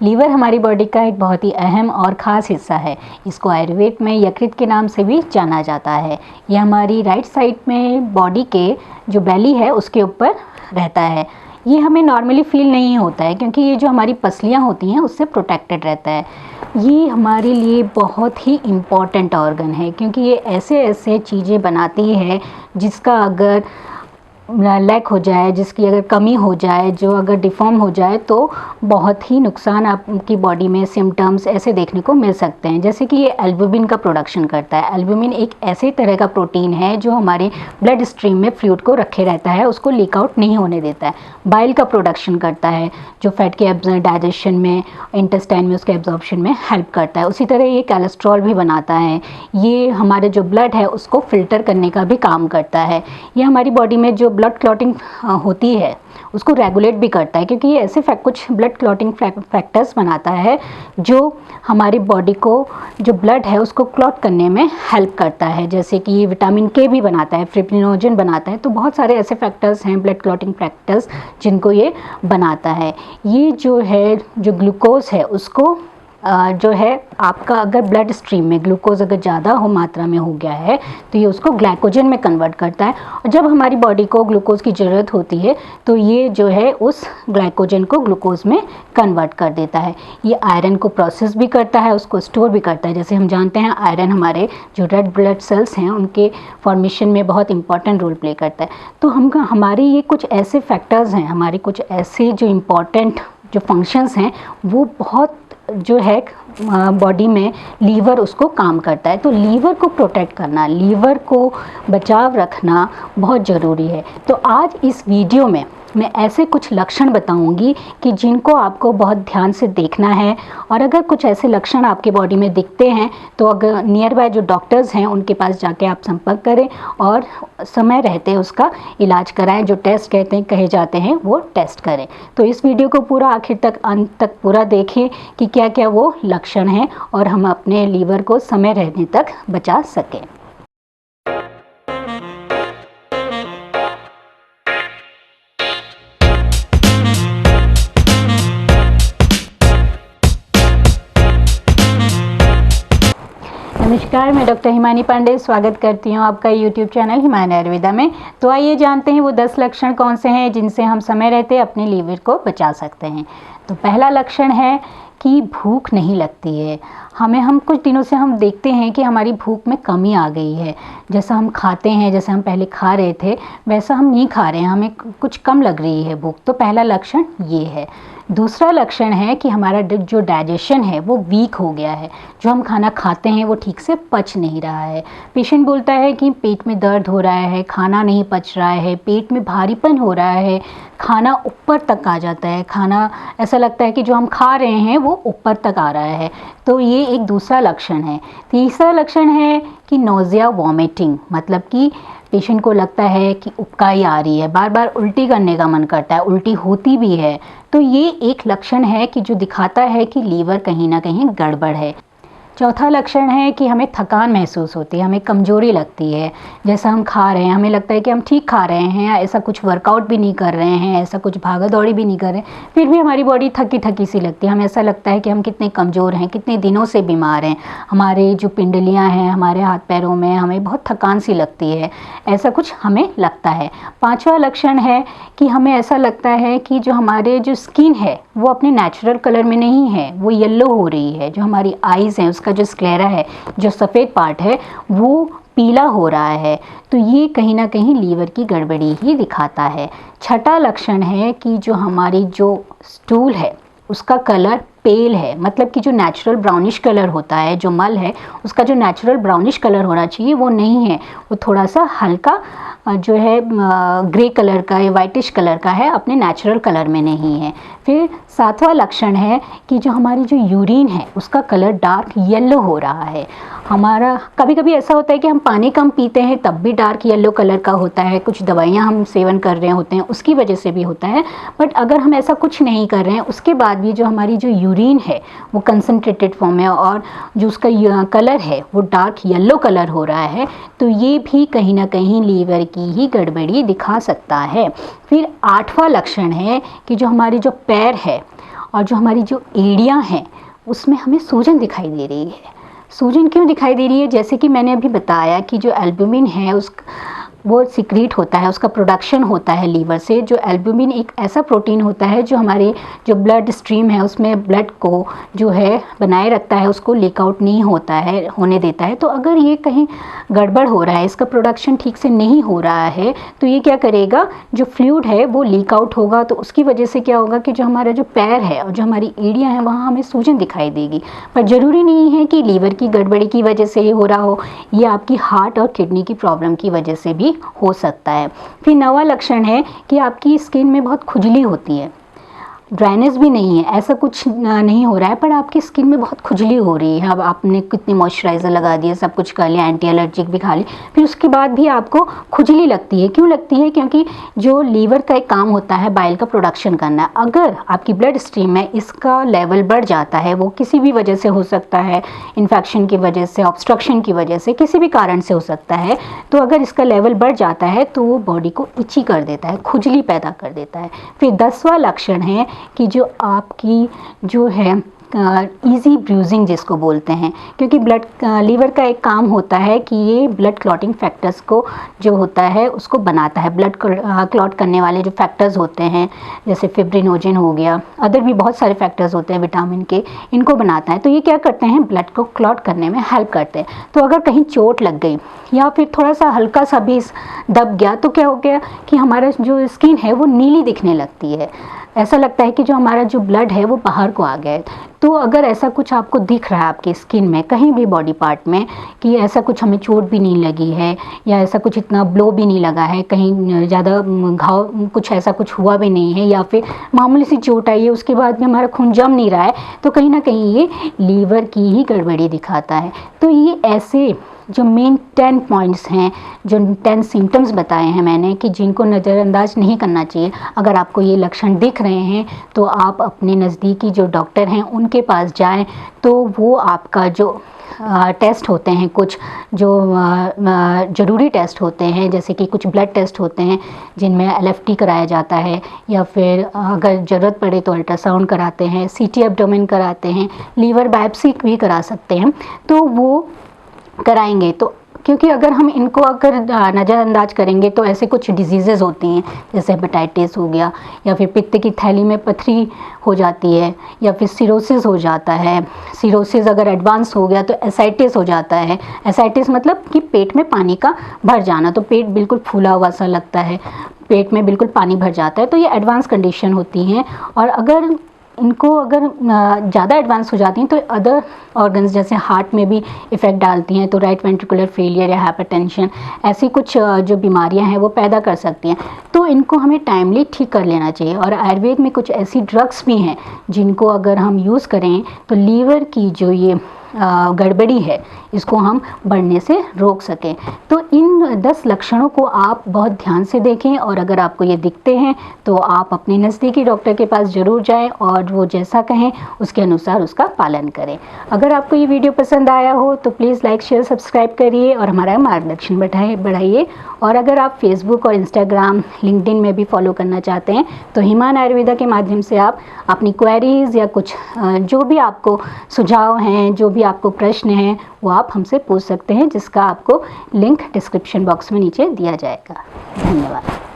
Liver हमारी body का एक बहुत ही अहम और ख़ास हिस्सा है। इसको आयुर्वेद में यकृत के नाम से भी जाना जाता है। यह हमारी राइट साइड में बॉडी के जो बेली है उसके ऊपर रहता है। ये हमें नॉर्मली फील नहीं होता है क्योंकि ये जो हमारी पसलियाँ होती हैं उससे प्रोटेक्टेड रहता है। ये हमारे लिए बहुत ही इम्पॉर्टेंट ऑर्गन है क्योंकि ये ऐसे ऐसे चीज़ें बनाती है जिसका अगर लैक हो जाए, जिसकी अगर कमी हो जाए, जो अगर डिफॉर्म हो जाए तो बहुत ही नुकसान आपकी बॉडी में सिम्टम्स ऐसे देखने को मिल सकते हैं। जैसे कि ये एल्ब्यूमिन का प्रोडक्शन करता है। एल्ब्यूमिन एक ऐसे तरह का प्रोटीन है जो हमारे ब्लड स्ट्रीम में फ्लूइड को रखे रहता है, उसको लीक आउट नहीं होने देता है। बाइल का प्रोडक्शन करता है जो फैट के डाइजेशन में, इंटेस्टाइन में उसके एब्जॉर्प्शन में हेल्प करता है। उसी तरह ये कोलेस्ट्रॉल भी बनाता है। ये हमारे जो ब्लड है उसको फिल्टर करने का भी काम करता है। ये हमारी बॉडी में जो ब्लड क्लॉटिंग होती है उसको रेगुलेट भी करता है क्योंकि ये ऐसे कुछ ब्लड क्लॉटिंग फैक्टर्स बनाता है जो हमारी बॉडी को जो ब्लड है उसको क्लॉट करने में हेल्प करता है। जैसे कि विटामिन के भी बनाता है, फिब्रिनोजन बनाता है। तो बहुत सारे ऐसे फैक्टर्स हैं ब्लड क्लॉटिंग फैक्टर्स जिनको ये बनाता है। ये जो है जो ग्लूकोज है उसको जो है आपका अगर ब्लड स्ट्रीम में ग्लूकोज अगर ज़्यादा हो मात्रा में हो गया है तो ये उसको ग्लाइकोजन में कन्वर्ट करता है। और जब हमारी बॉडी को ग्लूकोज की ज़रूरत होती है तो ये जो है उस ग्लाइकोजन को ग्लूकोज में कन्वर्ट कर देता है। ये आयरन को प्रोसेस भी करता है, उसको स्टोर भी करता है। जैसे हम जानते हैं आयरन हमारे जो रेड ब्लड सेल्स हैं उनके फॉर्मेशन में बहुत इंपॉर्टेंट रोल प्ले करता है। तो हमारे ये कुछ ऐसे फैक्टर्स हैं, हमारे कुछ ऐसे जो इम्पॉर्टेंट जो फंक्शंस हैं वो बहुत जो है बॉडी में लीवर उसको काम करता है। तो लीवर को प्रोटेक्ट करना, लीवर को बचाव रखना बहुत ज़रूरी है। तो आज इस वीडियो में मैं ऐसे कुछ लक्षण बताऊंगी कि जिनको आपको बहुत ध्यान से देखना है। और अगर कुछ ऐसे लक्षण आपके बॉडी में दिखते हैं तो अगर नियर बाय जो डॉक्टर्स हैं उनके पास जाके आप संपर्क करें और समय रहते उसका इलाज कराएं। जो टेस्ट कहे जाते हैं वो टेस्ट करें। तो इस वीडियो को पूरा आखिर तक अंत तक पूरा देखें कि क्या क्या वो लक्षण हैं और हम अपने लीवर को समय रहने तक बचा सकें। नमस्कार, मैं डॉक्टर हिमानी पांडे स्वागत करती हूँ आपका यूट्यूब चैनल हिमानी आयुर्वेदा में। तो आइए जानते हैं वो 10 लक्षण कौन से हैं जिनसे हम समय रहते अपने लीवर को बचा सकते हैं। तो पहला लक्षण है कि भूख नहीं लगती है। हम कुछ दिनों से हम देखते हैं कि हमारी भूख में कमी आ गई है। जैसा हम खाते हैं, जैसे हम पहले खा रहे थे वैसा हम नहीं खा रहे हैं, हमें कुछ कम लग रही है भूख। तो पहला लक्षण ये है। दूसरा लक्षण है कि हमारा जो डाइजेशन है वो वीक हो गया है। जो हम खाना खाते हैं वो ठीक से पच नहीं रहा है। पेशेंट बोलता है कि पेट में दर्द हो रहा है, खाना नहीं पच रहा है, पेट में भारीपन हो रहा है, खाना ऊपर तक आ जाता है, खाना ऐसा लगता है कि जो हम खा रहे हैं वो ऊपर तक आ रहा है। तो ये एक दूसरा लक्षण है। तीसरा लक्षण है कि नोज़िया, वॉमिटिंग, मतलब कि पेशेंट को लगता है कि उबकाई आ रही है, बार बार उल्टी करने का मन करता है, उल्टी होती भी है। तो ये एक लक्षण है कि जो दिखाता है कि लीवर कहीं ना कहीं गड़बड़ है। चौथा लक्षण है कि हमें थकान महसूस होती है, हमें कमजोरी लगती है। जैसा हम खा रहे हैं हमें लगता है कि हम ठीक खा रहे हैं, ऐसा कुछ वर्कआउट भी नहीं कर रहे हैं, ऐसा कुछ भागा दौड़ी भी नहीं कर रहे हैं, फिर भी हमारी बॉडी थकी थकी सी लगती है। हमें ऐसा लगता है कि हम कितने कमज़ोर हैं, कितने दिनों से बीमार हैं, हमारे जो पिंडलियाँ हैं हमारे हाथ पैरों में हमें बहुत थकान सी लगती है, ऐसा कुछ हमें लगता है। पाँचवा लक्षण है कि हमें ऐसा लगता है कि जो हमारे जो स्किन है वो अपने नेचुरल कलर में नहीं है, वो येलो हो रही है। जो हमारी आइज़ हैं उसका जो स्क्लेरा है, जो सफ़ेद पार्ट है वो पीला हो रहा है। तो ये कहीं ना कहीं लीवर की गड़बड़ी ही दिखाता है। छठा लक्षण है कि जो हमारी जो स्टूल है उसका कलर पेल है, मतलब कि जो नेचुरल ब्राउनिश कलर होता है, जो मल है उसका जो नेचुरल ब्राउनिश कलर होना चाहिए वो नहीं है, वो थोड़ा सा हल्का जो है ग्रे कलर का या वाइटिश कलर का है, अपने नेचुरल कलर में नहीं है। फिर सातवां लक्षण है कि जो हमारी जो यूरिन है उसका कलर डार्क येलो हो रहा है। हमारा कभी कभी ऐसा होता है कि हम पानी कम पीते हैं तब भी डार्क येलो कलर का होता है, कुछ दवाइयाँ हम सेवन कर रहे होते हैं उसकी वजह से भी होता है। बट अगर हम ऐसा कुछ नहीं कर रहे हैं उसके बाद भी जो हमारी जो यूरिन है वो कंसनट्रेटेड फॉर्म है और जो उसका कलर है वो डार्क येलो कलर हो रहा है, तो ये भी कहीं ना कहीं लीवर की ही गड़बड़ी दिखा सकता है। फिर आठवां लक्षण है कि जो हमारी जो पैर है और जो हमारी जो एड़ियाँ हैं उसमें हमें सूजन दिखाई दे रही है। सूजन क्यों दिखाई दे रही है? जैसे कि मैंने अभी बताया कि जो एल्ब्यूमिन है वो सिक्रीट होता है, उसका प्रोडक्शन होता है लीवर से। जो एल्ब्यूमिन एक ऐसा प्रोटीन होता है जो हमारे जो ब्लड स्ट्रीम है उसमें ब्लड को जो है बनाए रखता है, उसको लीक आउट नहीं होता है, होने देता है। तो अगर ये कहीं गड़बड़ हो रहा है, इसका प्रोडक्शन ठीक से नहीं हो रहा है, तो ये क्या करेगा, जो फ्लूइड है वो लीक आउट होगा। तो उसकी वजह से क्या होगा कि जो हमारा जो पैर है और जो हमारी एड़ियाँ हैं वहाँ हमें सूजन दिखाई देगी। पर ज़रूरी नहीं है कि लीवर की गड़बड़ी की वजह से ये हो रहा हो, ये आपकी हार्ट और किडनी की प्रॉब्लम की वजह से भी हो सकता है। फिर नवा लक्षण है कि आपकी स्किन में बहुत खुजली होती है। ड्राइनेस भी नहीं है, ऐसा कुछ नहीं हो रहा है, पर आपकी स्किन में बहुत खुजली हो रही है। अब आपने कितनी मॉइस्चराइज़र लगा दिया, सब कुछ कर लिया, एंटी एलर्जिक भी खा ली, फिर उसके बाद भी आपको खुजली लगती है। क्यों लगती है? क्योंकि जो लीवर का एक काम होता है बाइल का प्रोडक्शन करना, अगर आपकी ब्लड स्ट्रीम में इसका लेवल बढ़ जाता है, वो किसी भी वजह से हो सकता है, इन्फेक्शन की वजह से, ऑब्स्ट्रक्शन की वजह से, किसी भी कारण से हो सकता है, तो अगर इसका लेवल बढ़ जाता है तो वो बॉडी को इची कर देता है, खुजली पैदा कर देता है। फिर 10वां लक्षण है कि जो आपकी जो है ईजी ब्रूजिंग जिसको बोलते हैं, क्योंकि लीवर का एक काम होता है कि ये ब्लड क्लॉटिंग फैक्टर्स को जो होता है उसको बनाता है। ब्लड क्लॉट करने वाले जो फैक्टर्स होते हैं जैसे फिब्रिनोजन हो गया, अदर भी बहुत सारे फैक्टर्स होते हैं विटामिन के, इनको बनाता है। तो ये क्या करते हैं, ब्लड को क्लॉट करने में हेल्प करते हैं। तो अगर कहीं चोट लग गई या फिर थोड़ा सा हल्का सा भी दब गया तो क्या हो गया कि हमारा जो स्किन है वो नीली दिखने लगती है, ऐसा लगता है कि जो हमारा जो ब्लड है वो बाहर को आ गया है। तो अगर ऐसा कुछ आपको दिख रहा है आपकी स्किन में कहीं भी बॉडी पार्ट में कि ऐसा कुछ हमें चोट भी नहीं लगी है या ऐसा कुछ इतना ब्लो भी नहीं लगा है, कहीं ज़्यादा घाव कुछ ऐसा कुछ हुआ भी नहीं है, या फिर मामूली सी चोट आई है उसके बाद भी हमारा खून जम नहीं रहा है, तो कहीं ना कहीं ये लीवर की ही गड़बड़ी दिखाता है। तो ये ऐसे जो मेन 10 पॉइंट्स हैं, जो 10 सिम्टम्स बताए हैं मैंने कि जिनको नज़रअंदाज नहीं करना चाहिए। अगर आपको ये लक्षण दिख रहे हैं तो आप अपने नज़दीकी जो डॉक्टर हैं उनके पास जाएं, तो वो आपका जो टेस्ट होते हैं, कुछ जो ज़रूरी टेस्ट होते हैं, जैसे कि कुछ ब्लड टेस्ट होते हैं जिनमें LFT कराया जाता है, या फिर अगर ज़रूरत पड़े तो अल्ट्रासाउंड कराते हैं, CT एब्डोमेन कराते हैं, लीवर बायोप्सी भी करा सकते हैं, तो वो कराएंगे। तो क्योंकि अगर हम इनको अगर नज़रअंदाज करेंगे तो ऐसे कुछ डिजीज़ेज़ होती हैं जैसे हेपेटाइटिस हो गया, या फिर पित्त की थैली में पथरी हो जाती है, या फिर सिरोसिस हो जाता है। सिरोसिस अगर एडवांस हो गया तो एसाइटिस हो जाता है। एसाइटिस मतलब कि पेट में पानी का भर जाना, तो पेट बिल्कुल फूला हुआ सा लगता है, पेट में बिल्कुल पानी भर जाता है। तो ये एडवांस कंडीशन होती हैं, और अगर इनको अगर ज़्यादा एडवांस हो जाती हैं तो अदर ऑर्गन्स जैसे हार्ट में भी इफ़ेक्ट डालती हैं। तो राइट वेंट्रिकुलर फेलियर या हाइपरटेंशन, ऐसी कुछ जो बीमारियां हैं वो पैदा कर सकती हैं। तो इनको हमें टाइमली ठीक कर लेना चाहिए। और आयुर्वेद में कुछ ऐसी ड्रग्स भी हैं जिनको अगर हम यूज़ करें तो लीवर की जो ये गड़बड़ी है इसको हम बढ़ने से रोक सकें। तो इन 10 लक्षणों को आप बहुत ध्यान से देखें, और अगर आपको ये दिखते हैं तो आप अपने नज़दीकी डॉक्टर के पास ज़रूर जाएं और वो जैसा कहें उसके अनुसार उसका पालन करें। अगर आपको ये वीडियो पसंद आया हो तो प्लीज़ लाइक शेयर सब्सक्राइब करिए और हमारा मार्गदर्शन बढ़ाइए। और अगर आप फेसबुक और इंस्टाग्राम, लिंक्डइन में भी फॉलो करना चाहते हैं तो हिमान आयुर्वेदा के माध्यम से आप अपनी क्वेरीज़ या कुछ जो भी आपको सुझाव हैं, जो भी आपको प्रश्न हैं, वो आप हमसे पूछ सकते हैं, जिसका आपको लिंक डिस्क्रिप्शन बॉक्स में नीचे दिया जाएगा। धन्यवाद।